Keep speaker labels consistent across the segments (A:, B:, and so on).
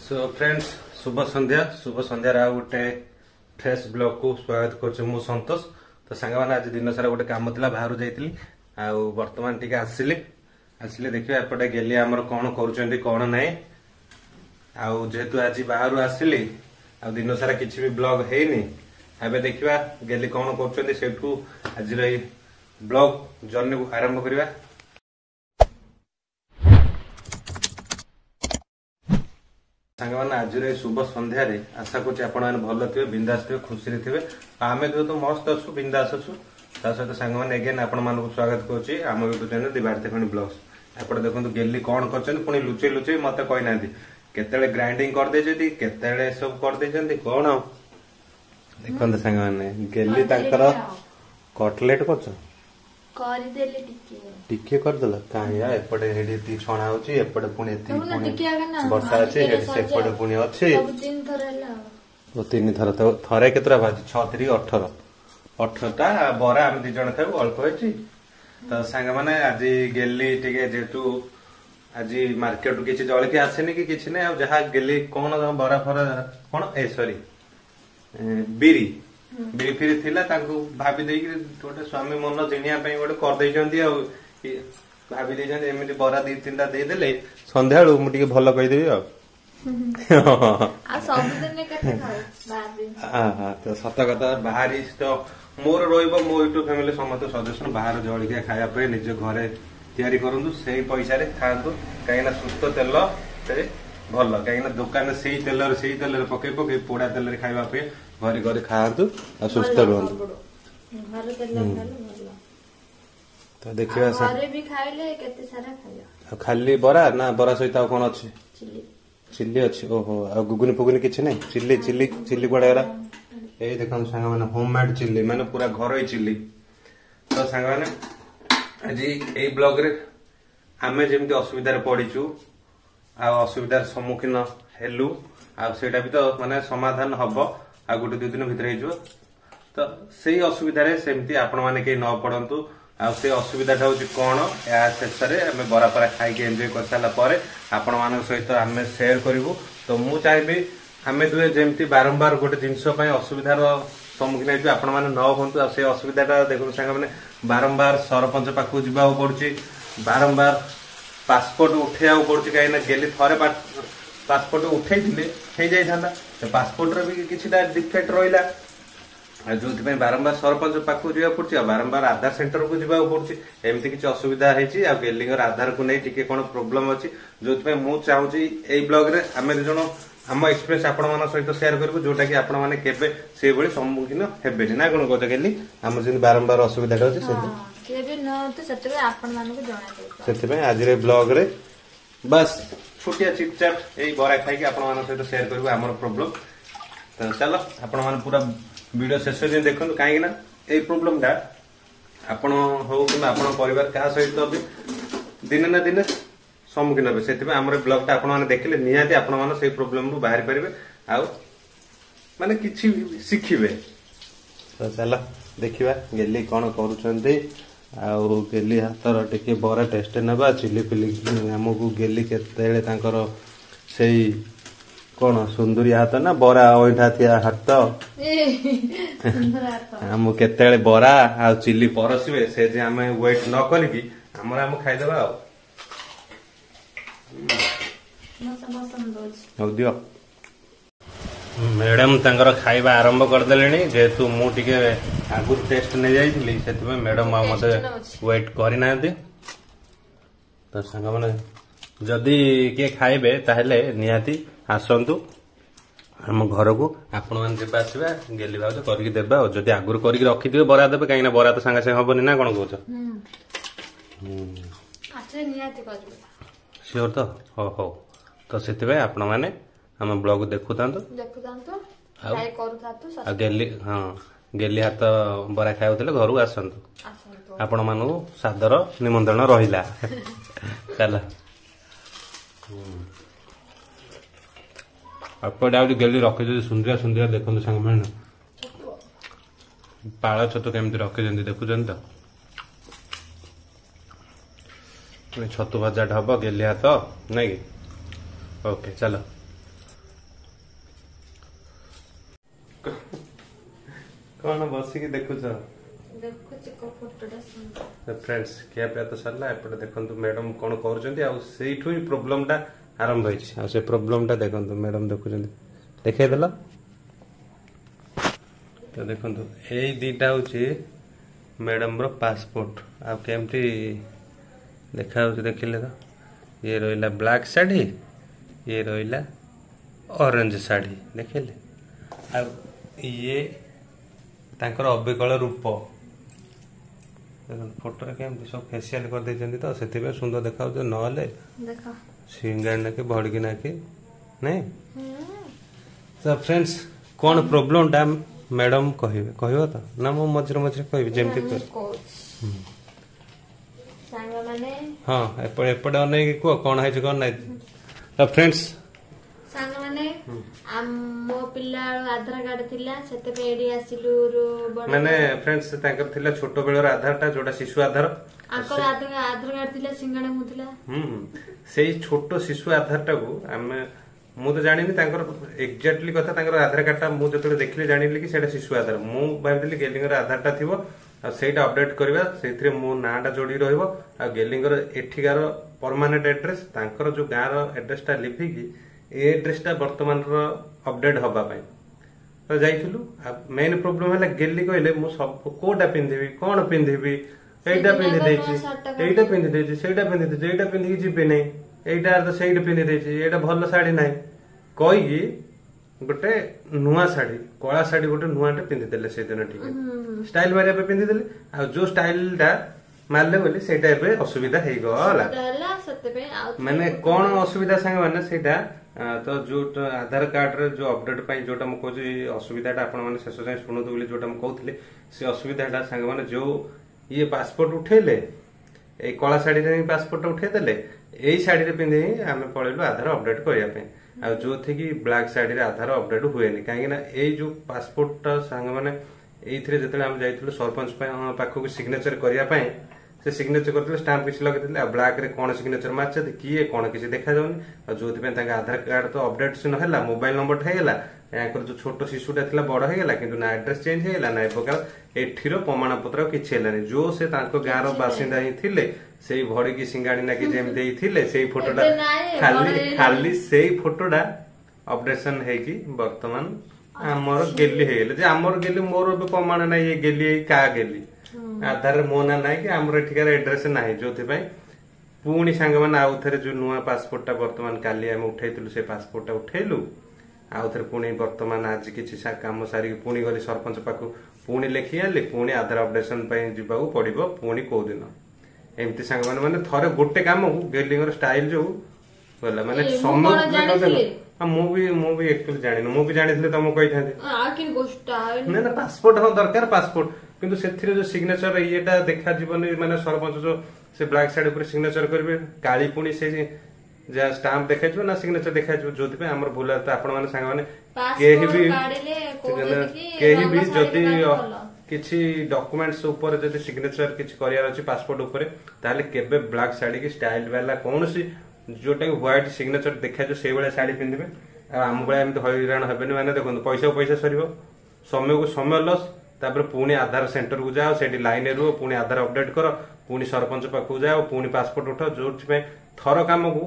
A: So friends शुभ संध्या आ गोटे fresh blog को स्वागत कर संतोष। तो सांग मैंने आज दिन सारा गोटे कम था बाहर जाइली बर्तमान टी आसिले देखिए एपटे गेली आमर कौन कर कौन ना जेहेतु आज बाहर आसिली दिन सारा किसी भी ब्लॉग है देखा गेली कौन कर आज ब्लॉग जर्नी को आरंभ करवा। सांगମାନେ ଆଜିର এই शुभ ସନ୍ଧ୍ୟାରେ आशा କରୁଛି ଆପଣମାନେ ଭଲ ଥିବେ ବିନ୍ଦାସ ଥିବେ ଖୁସିରେ ଥିବେ ଆମେ ତ ମସ୍ତ ଅଛୁ ବିନ୍ଦାସ ଅଛୁ। ତା ସହିତ ସାଙ୍ଗମାନେ ଏଗେନ୍ ଆପଣମାନଙ୍କୁ ସ୍ୱାଗତ କରୁଛି ଆମ ୟୁଟ୍ୟୁବ ଚ୍ୟାନେଲ ଦିବାରତେ ଖଣି ବ୍ଲଗ୍ସ। ଏପଟେ ଦେଖନ୍ତୁ ଗେଲି କଣ କରିଛନ୍ତି ପୁଣି ଲୁଚେଇ ଲୁଚେଇ ମତେ କହିନାହାନ୍ତି କେତେବେଳେ ଗ୍ରାଇଣ୍ଡିଙ୍ଗ କରିଦେଇଛନ୍ତି କେତେବେଳେ ସବୁ କରିଦେଇଛନ୍ତି କଣ ଦେଖନ୍ତୁ ସାଙ୍ଗମାନେ ଗେଲି ତାଙ୍କର କଟଲେଟ୍ କରୁଛ
B: କରିଦେଲି
A: टिके करदेल कहीं एपटे हेडी छणा होची एपटे पुणी बर्ता अच्छे सेपटे पुणी अच्छे तीन थर थरे केतरा भाजी 6 3 18 18टा बरा आम 2 जण थाउ अल्प होची। तो सांग माने आज गेली टिके जेतु आज मार्केट किछि जळके आसेनी कि किछि नै जहा गेली कोन बरा फरा कोन ए सॉरी बिरी बिरी फिरी थिला ताकू भाबी देई गोटे स्वामी मन जिनिया पई गोटे कर दैचंती आ भाभी एमती बरा 2-3टा देदेले संध्या मुझे भल कहीदेवी तो सत कथा बाहर तो मोर रो यूट्यूब फैमिली समस्त सदस्य बाहर जलिया खाया निज घरे तैयारी करूँ से पैसा खातु कहीं सुस्थ तेल से भल कहीं दुकान से तेल पकई पकई पोड़ा तेल खावाई घरे घरे खातु सुस्थ रुहतु। तो देखिए खाली बरा ना बरा सहित कौन अच्छे चिल्ली अच्छी ओहो आ गुगुनी फुगुनी किसी नहीं चिल्ली चिल्ली चिल्ली कड़ा गला यही देखो सांग मैंने होममेड चिल्ली मैंने पूरा घर चिल्ली। तो सांग मैंने आज यही ब्लॉग रे आमे जेमती असुविधा पड़ीचु असुविधार सम्मुखीन हेलु आटा भी तो माने समाधान हम आ गोटे 2 दिन भीतर हो। तो से असुविधा सेमती आपण मैंने कहीं न पड़तु आ से असुविधा हूँ कौन या शेष में बरा परा खाई एंजॉय कर सारा आपण मान सहित आम सेयार करूँ। तो मुझे चाहिए आम दुए जमी बारंबार गोटे जिनस असुविधार सम्मुखीन होती आपण मैंने न हूँ से असुविधा देखो सांग मैंने बारंबार सरपंच पाखक जावा पड़ी बारंबार पासपोर्ट उठे पड़ी कहीं गेली थे पासपोर्ट उठे हो जाता पासपोर्ट भी किसी डिफेक्ट रहा जो बारंबार सरपंच पाखक जावा पड़ी बारंबार आधार सेंटर को जावा पड़ी एमती किसी असुविधा है गेलिंगर आधार को नहीं टिके कौन प्रोब्लेम अच्छी जो मुझे चाहूँगी यही ब्लॉग रे आम 2 जण आम एक्सपीरियंस आपण मान सहित शेयर करूँ जोटा कि आपण मैंने केबे से भली सम्मुखीन हेबे ना कौन कह गेली आम जो बारंबार असुविधा से आज ब्लॉग रे बस छोटिया चिटचाट यही बरा खाई आपण मान सहित शेयर करूँ आम प्रोब्लेम। तो चलो आपण मैंने पूरा वीडियो शेष दिन देखो कहीं यही प्रोब्लेम टा आपण हो कि परिवार क्या सहित भी दिने ना दिने सम्मुखीन हे से आम ब्लॉग टा आपने देखिले निहाती आपण मैंने से प्रोब्लेम रू बाहर पारे आउ माने किछि शिखिबे। तो चलो देखिबा गेली कौन करूछंती आउ गेली हातर टिके बरा टेस्ट नबा चिल्ली फिल्ली आमको गेली केतेले तांकर सेई कौन सुंदरी हाथ ना बरा ओइठा थिया हाथ आम केते बरा आ चिल्ली परसिबे से जे आम वेट न करिकी हमर आम खाइदेबा दियो। मैडम तांकर खाइबा आरंभ करदेलेनी जेहेतु मु टिके आगु टेस्ट नै जाइतली सेतबे मैडम मते वेट करि नांती। तो संग माने जदी के खाइबे ताहेले निहाती आसतु आम घर को आपण मैंने जब आसवा गेली भाव करके देबा जदि आगुरी करके रखिथे बरा देबे कहीं बरा तो सांगे सांगे हबनी ना कौन कह सियोर तो हो हो। तो से आपण मैंने आम ब्लॉग देखु गेली हाँ गेली हाथ बरा खाऊले घर आसतु आपण मानू सादर निमंत्रण रहिला चल आपटे आज गेली रखी सुंदरिया सुंदरिया देखते सांग मैंने पाଳ ଛତୁ କେମିତି ରଖିଛନ୍ତି ଦେଖୁଛନ୍ତି ତ ଛତୁ ଭଜାଟା ହବ ଗେଲି ହାତ ନାଇଁ କି। ओके चलो कौन बसिकी देखुच
B: ଦେଖୁଛି କୋଉ ଫଟୋଟା ସୁନ୍ଦର।
A: फ्रेंड्स ଖିଆ ପିଆ ତ ସରିଲା ଏପଟେ ଦେଖନ୍ତୁ ମ୍ୟାଡମ କଣ କରୁଛନ୍ତି ଆଉ ସେଇଠୁ ହିଁ ପ୍ରୋବ୍ଲେମ ଟା ଆରମ୍ଭ ହେଇଛି ଆଉ ସେ ପ୍ରୋବ୍ଲେମ ଟା ଦେଖନ୍ତୁ ମ୍ୟାଡମ ଦେଖୁଛନ୍ତି ଦେଖେଇଦେଲ ତ ଦେଖନ୍ତୁ ଏଇ ଦିଟା ହଉଛି ମ୍ୟାଡମ ର ପାସପୋର୍ଟ ଆଉ କେମିତି ଦେଖା ହଉଛି ଦେଖିଲେ ତ ଇଏ ରହିଲା ବ୍ଲାକ୍ ଶାଢୀ ଇଏ ରହିଲା ଅରେଞ୍ଜ ଶାଢୀ ଦେଖିଲେ ଆଉ ଇଏ ତାଙ୍କର ଅବିକଳ ରୂପ ଦେଖନ୍ତୁ ଫଟୋରେ କେମିତି ସବୁ ଫେସିଆଲ କରିଦେଇଛନ୍ତି ତ ସେଥିପାଇଁ ସୁନ୍ଦର ଦେଖାଯାଉଛି ନହେଲେ
B: ଦେଖ
A: ସିଙ୍ଗାର ନାକି ଭଡିକି ନାକି ନାଇଁ ତ ଫ୍ରେଣ୍ଡସ୍ କଣ ପ୍ରୋବ୍ଲେମ ଟା ମ୍ୟାଡମ କହିବେ କହିବ ତ ନା ମୁଁ ମଝିରେ ମଝିରେ କହିବି ଯେମିତି
B: ସାଙ୍ଗମାନେ
A: ହଁ ଏପଟେ ଅନେଇକି କୁହ କଣ ହେଇଛି କଣ ନାହିଁ ତ ଫ୍ରେଣ୍ଡସ୍
B: ସାଙ୍ଗମାନେ ମୋ ପିଲା ଆଧାର କାର୍ଡ ଥିଲା ସେଥିପାଇଁ ଏଠି ଆସିଲୁ
A: ମାନେ ଫ୍ରେଣ୍ଡସ୍ ତାଙ୍କର ଥିଲା ଛୋଟ ବେଳର ଆଧାରଟା ଯୋଉଟା ଶିଶୁ ଆଧାର
B: ଆଙ୍କର ଆଧାର କାର୍ଡ ଥିଲା ସିଙ୍ଗାଣା ମୁଁ ଥିଲା
A: ସେଇ ଛୋଟ ଶିଶୁ ଆଧାରଟାକୁ ଆମେ ମୁଁ ତ ଜାଣିନି ତାଙ୍କର ଏକ୍ଜାକ୍ଟଲି କଥା ତାଙ୍କର ଆଧାର କାର୍ଡଟା ମୁଁ ଯେତେବେଳେ ଦେଖିଲି ଜାଣିଲି କି ସେଇଟା ଶିଶୁ ଆଧାର ମୁଁ ଭାବିଥିଲି ଗେଲିଙ୍କର ଆଧାରଟା ଥିବ ଆଉ ସେଇଟା ଅପଡେଟ କରିବା ସେଇଥିରେ ମୋ ନାଁଟା ଯୋଡି ରହିବ ଆଉ ଗେଲିଙ୍କର ଏଠିକାର ପରମାନେଣ୍ଟ ଆଡ୍ରେସ ତାଙ୍କର ଯୋଉ ଗାଁର ଆଡ୍ରେସଟା ଲିଭିକି ଏ ଆଡ୍ରେସଟା ବର୍ତ୍ତମାନର ଅପଡେଟ ହବା ପାଇଁ ତ ଯାଇଥିଲୁ ମେନ୍ ପ୍ରୋବ୍ଲେମ ହେଲା ଗେଲି କହିଲେ ମୁଁ ସବୁ କୋଉଟା ପିନ୍ଧିବି କଣ ପିନ୍ଧିବି ଏଇଟା ପିନ୍ଧି ଦେଇଛି ସେଇଟା ପିନ୍ଧିଦେଇଛି ଏଇଟା ପିନ୍ଧିକି ଯିବି ନାହିଁ ଏଇଟା ତ ସେଇଟା ପିନ୍ଧି ଦେଇଛି ଏଇଟା ଭଲ ଶାଢୀ ନାହିଁ କହିକି ଗୋଟେ ନୂଆ ଶାଢୀ କଳା ଶାଢୀ ଗୋଟେ ନୂଆଟେ ପିନ୍ଧିଦେଲେ ସେଇଦିନ ଟିକେ ଷ୍ଟାଇଲ ମାରିବା ପାଇଁ ପିନ୍ଧିଦେଲେ ଆଉ ଯୋଉ ଷ୍ଟାଇଲଟା ମାରିଲେ ବୋଲି ସେଇଟା ଏବେ ଅସୁବିଧା ହେଇଗଲା ମାନେ କଣ ଅସୁବିଧା ସାଙ୍ଗମାନେ ସେଇଟା ତ ଯୋଉ ଆଧାର କାର୍ଡରେ ଯୋଉ ଅପଡେଟ ପାଇଁ ଯୋଉଟା ମୁଁ କହୁଛି ଅସୁବିଧାଟା ଆପଣମାନେ ଶେଷ ଯାଏଁ ଶୁଣନ୍ତୁ ବୋଲି ଯୋଉଟା ମୁଁ କହୁଥିଲି ସେ ଅସୁବିଧାଟା ସାଙ୍ଗମାନେ ଯୋଉ ଇଏ ପାସପୋର୍ଟ ଉଠେଇଲେ ଏଇ କଳା ଶାଢୀରେ ହିଁ ପାସପୋର୍ଟଟା ଉଠେଇଦେଲେ ଏଇ ଶାଢୀରେ ପିନ୍ଧି ହିଁ ଆମେ ପଳେଇଲୁ ଆଧାର ଅପଡେଟ କରିବା ପାଇଁ ଆଉ ଯୋଉଥିକି ବ୍ଲାକ୍ ଶାଢୀରେ ଆଧାର ଅପଡେଟ ହୁଏନି କାହିଁକି ନା ଏଇ ଯୋଉ ପାସପୋର୍ଟଟା ସାଙ୍ଗମାନେ ଏଇଥିରେ ଯେତେବେଳେ ଆମେ ଯାଇଥିଲୁ ସରପଞ୍ଚ ପାଖକୁ ସିଗ୍ନେଚର କରିବା ପାଇଁ ସେ ସିଗ୍ନେଚର କରିଥିଲେ ଷ୍ଟାମ୍ପ କିଛି ଲଗେଇଥିଲେ ଆଉ ବ୍ଲାକ୍ ରେ କଣ ସିଗ୍ନେଚର ମାରିଛନ୍ତି କିଏ କଣ କିଛି ଦେଖାଯାଉନି ଆଉ ଯୋଉଥିପାଇଁ ତାଙ୍କ ଆଧାର କାର୍ଡ ତ ଅପଡେଟ ସିନା ହେଲା ମୋବାଇଲ ନମ୍ବରଟା ହେଇଗଲା ୟାଙ୍କର ଯୋଉ ଛୋଟ ଶିଶୁଟା ଥିଲା ବଡ ହେଇଗଲା କିନ୍ତୁ ନା ଆଡ୍ରେସ ଚେଞ୍ଜ ହେଇଗଲା ନା ପ୍ରକାର ଏଠିର ପ୍ରମାଣ ପତ୍ର କିଛି ହେଲାନି ଯୋଉ ସେ ତାଙ୍କ ଗାଁର ବାସିନ୍ଦା ହିଁ ଥିଲେ ସେଇ ଭଡିକି ସିଙ୍ଗାଣି ନାକି ଯେମିତି ଥିଲେ ସେଇ ଫଟୋଟା ଖାଲି ସେଇ ଫଟୋଟା ଅପଡେସନ ହେଇକି ବର୍ତ୍ତମାନ ଆମର ଗେଲି ହେଇଗଲେ ଯେ ଆମର ଗେଲି ମୋର ଏବେ ପ୍ରମାଣ ନାହିଁ ଏ ଗେଲି ଏଇ କା ଗେଲି ଆଧାରରେ ମୋ ନାଁ ନାହିଁ କି ଆମର ଏଠିକାର ଆଡ୍ରେସ ନାହିଁ ଯୋଉଥିପାଇଁ ପୁଣି ସାଙ୍ଗମାନେ ଆଉ ଥରେ ଯୋଉ ନୂଆ ପାସପୋର୍ଟଟା ବର୍ତ୍ତମାନ କାଲି ଆମେ ଉଠେଇଥିଲୁ ସେ ପାସପୋର୍ଟଟା ଉଠେଇଲୁ ଆଉ ଥରେ ପୁଣି ବର୍ତ୍ତମାନ ଆଜି କିଛି କାମ ସାରିକି ପୁଣି ଗଲି ସରପଞ୍ଚ ପାଖକୁ ପୁଣି ଲେଖି ଆଣିଲି ପୁଣି ଆଧାର ଅପଡେସନ ପାଇଁ ଯିବାକୁ ପଡିବ ପୁଣି କୋଉ ଦିନ ଏମିତି ସାଙ୍ଗମାନେ ମାନେ ଥରେ ଗୋଟେ କାମକୁ ଗେଲିଙ୍କର ଷ୍ଟାଇଲ ଯୋଉ ଗଲା ମାନେ ସମୟ ମୁଁ ବି ଆକ୍ଚୁଆଲି ଜାଣିନି ମୁଁ ବି ଜାଣିଥିଲି ତମକୁ କହିଥାନ୍ତି ନା ପାସପୋର୍ଟ ହଁ ଦରକାର ପାସପୋର୍ଟ କିନ୍ତୁ ସେଥିରେ ଯୋଉ ସିଗ୍ନେଚର ଇଏଟା ଦେଖାଯିବନି ମାନେ ସରପଞ୍ଚ ଯୋଉ ସେ ବ୍ଲାକ୍ ଶାଢୀ ଉପରେ ସିଗ୍ନେଚର କରିବେ କାଳି ପୁଣି ସେ ଯାହା ଷ୍ଟାମ୍ପ ଦେଖାଯିବ ନା ସିଗ୍ନେଚର ଦେଖାଯିବ ଯୋଉଥିପାଇଁ ଆମର ଭୁଲ ତ ଆପଣ ମାନେ ସାଙ୍ଗମାନେ କେହି ବି ଯଦି କିଛି ଡକୁମେଣ୍ଟସ ଉପରେ ଯଦି ସିଗ୍ନେଚର କିଛି କରିବାର ଅଛି ପାସପୋର୍ଟ ଉପରେ ତାହେଲେ କେବେ ବ୍ଲାକ୍ ଶାଢୀ କି ଷ୍ଟାଇଲ ବାଲା କୌଣସି ଯୋଉଟା କି ହ୍ୱାଇଟ୍ ସିଗ୍ନେଚର ଦେଖାଯିବ ସେଇଭଳିଆ ଶାଢୀ ପିନ୍ଧିବେ ଆଉ ଆମ ଭଳିଆ ଏମିତି ହଇରାଣ ହେବେନି ମାନେ ଦେଖନ୍ତୁ ପଇସାକୁ ପଇସା ସରିବ ସମୟକୁ ସମୟ ଲସ୍ ତାପରେ ପୁଣି ଆଧାର ସେଣ୍ଟରକୁ ଯାଅ ସେଠି ଲାଇନରେ ରୁହ ପୁଣି ଆଧାର ଅପଡେଟ କର ପୁଣି ସରପଞ୍ଚ ପାଖକୁ ଯାଅ ପୁଣି ପାସପୋର୍ଟ ଉଠାଅ ଯୋଉଥିପାଇଁ ଥର କାମକୁ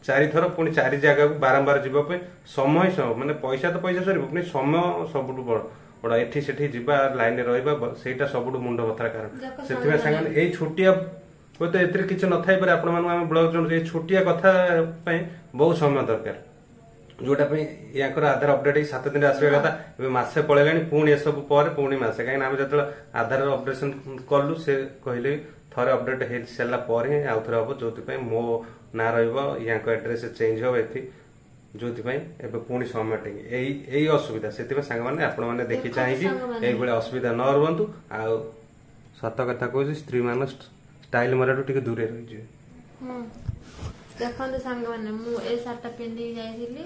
A: 4 ଥର ପୁଣି 4 ଜାଗାକୁ ବାରମ୍ବାର ଯିବା ପାଇଁ ସମୟ ମାନେ ପଇସା ତ ପଇସା ସରିବ ପୁଣି ସମୟ ସବୁଠୁ ବଡ ଏଠି ସେଠି ଯିବା ଲାଇନରେ ରହିବା ସେଇଟା ସବୁଠୁ ମୁଣ୍ଡ ବଥାର କାରଣ ସେଥିପାଇଁ ସାଙ୍ଗମାନେ ଏଇ ଛୋଟିଆ ହୁଏତ ଏଥିରେ କିଛି ନଥାଇପାରେ ଆପଣମାନଙ୍କୁ ଆମେ ବ୍ଲଗ ଜଣୁଛୁ ଏଇ ଛୋଟିଆ କଥା ପାଇଁ ବହୁତ ସମୟ ଦରକାର ଯୋଉଟା ପାଇଁ ୟାଙ୍କର ଆଧାର ଅପଡେଟ ହେଇ 7 ଦିନରେ ଆସିବା କଥା ଏବେ ମାସେ ପଳେଇଲାଣି ପୁଣି ଏସବୁ ପରେ ପୁଣି ମାସେ କାହିଁକିନା ଆମେ ଯେତେବେଳେ ଆଧାର ଅପଡେସନ କଲୁ ସେ କହିଲେ ଥରେ ଅପଡେଟ ହେଇ ସାରିଲା ପରେ ହିଁ ଆଉ ଥରେ ହବ ଯୋଉଥିପାଇଁ ମୋ ନାଁ ରହିବ ୟାଙ୍କ ଆଡ୍ରେସ ଚେଞ୍ଜ ହବ ଏଠି ଯୋଉଥିପାଇଁ ଏବେ ପୁଣି ସମୟ ଟିକେ ଏଇ ଅସୁବିଧା ସେଥିପାଇଁ ସାଙ୍ଗମାନେ ଆପଣମାନେ ଦେଖି ଚାହିଁକି ଏଇଭଳି ଅସୁବିଧା ନ ରୁହନ୍ତୁ ଆଉ ସତ କଥା କହୁଛି ସ୍ତ୍ରୀ ମାନେ ଷ୍ଟାଇଲ ମରାଠୁ ଟିକେ ଦୂରରେ ରହିଯିବେ
B: ଦେଖନ୍ତୁ ସାଙ୍ଗମାନେ ମୁଁ ଏ ଶାର୍ଟଟା ପିନ୍ଧିକି ଯାଇଥିଲି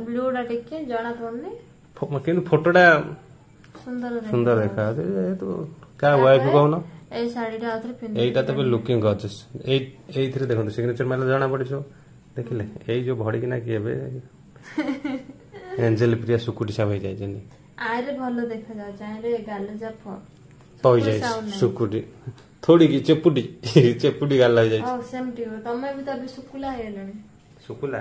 B: ବ୍ଲୁ ଟା ଟିକେ ଜଣା ପଡୁନି
A: କିନ୍ତୁ ଫଟୋଟା ସୁନ୍ଦର ଦେଖାଯାଉଛି ଯେହେତୁ କାହା ୱାଇଫ କହୁନ
B: ଏଇ ଶାଢୀଟା ଆଉଥରେ ପିନ୍ଧି
A: ଏଇଟା ତ ଲୁକିଂ ଅଛି ଏଇଥିରେ ଦେଖନ୍ତୁ ସିଗ୍ନେଚର ମାରିଲେ ଜଣା ପଡିଯିବ ଦେଖିଲେ ଏଇ ଯୋଉ ଭଡିକିନା କି ଏବେ ଏଞ୍ଜେଲ ପ୍ରିୟା ସୁକୁଟି ସାବ ହେଇଯାଇଛନ୍ତି
B: ଆରେ ଭଲ ଦେଖାଯାଉଛି ଆରେ ଗାଲ ଯାକ
A: ପଇ ଯାଇଛି ସୁକୁଟି ଥୋଡି କି ଚେପୁଟି ଚେପୁଟି ଗାଲ ହେଇଯାଇଛି
B: ସେମିତି ତମେ ବି ତ ଏବେ ଶୁକୁଲା ହେଇଗଲଣି
A: ଶୁକୁଲା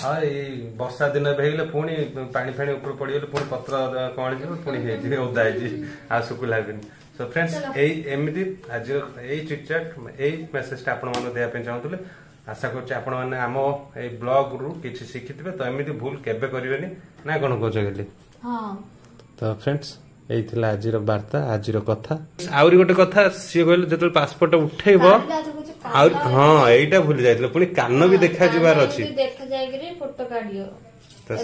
A: ହଁ ଏଇ ବର୍ଷା ଦିନ ଏବେ ହେଇଗଲେ ପୁଣି ପାଣି ଫାଣି ଉପରୁ ପଡିଗଲେ ପୁଣି ପତ୍ର କଅଁଳି ଯିବ ପୁଣି ହେଇଯିବ ଓଦା ହେଇଛି ଆଉ ଶୁକୁଲା ହେବେନି ସୋ ଫ୍ରେଣ୍ଡସ୍ ଏଇ ଏମିତି ଆଜି ଏଇ ଚିଟଚାଟ ଏଇ ମେସେଜଟା ଆପଣ ମାନଙ୍କୁ ଦେବା ପାଇଁ ଚାହୁଁଥିଲେ आशा करछि आपण माने आम ए ब्लॉग रु किछि शिखिथिबे तो एमिति भूल केबे करिवेनी ना कोन कोच गेली
B: हां
A: तो फ्रेंड्स एई थिला आजिर वार्ता आजिर कथा आउरी गोटे कथा सी कहले जतल पासपोर्ट उठेइबो और हां एइटा भूल जाइतले पुनी कान भी देखा जिवार अछि
B: देखा जायगिरी फोटो काढियो
A: तो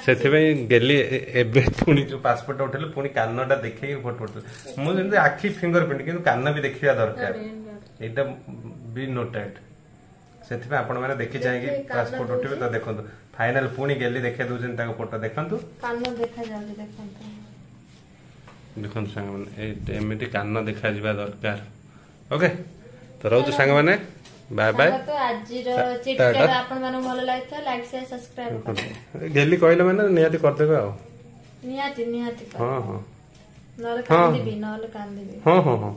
A: सेथे गेली एबे पुनी जो पासपोर्ट उठेले पुनी कानटा देखै फोटो उठले मु जंदे आखी फिंगरप्रिंट किंतु कान भी देखिया दरकार एइटा बी नोटेड सेथिबे आपण माने देखि जायगी पासपोर्ट उठिबे तो देखंतु फाइनल पुनी गेली देखे दुजन ताको फोटो देखंतु
B: कान देखा जाउली देखंतु
A: देखंतु संग माने एमिति कान देखा जिबा दरकार ओके तो रहउ संग माने बाय बाय
B: तो आजिर चिटचैट आपण माने भलो लागता लाइक शेयर सब्सक्राइब कर
A: गेली कहले माने नियाती कर देबे आ
B: नियाती
A: हां हां
B: नले कांदी भी नले कांदी भी
A: हां हां हां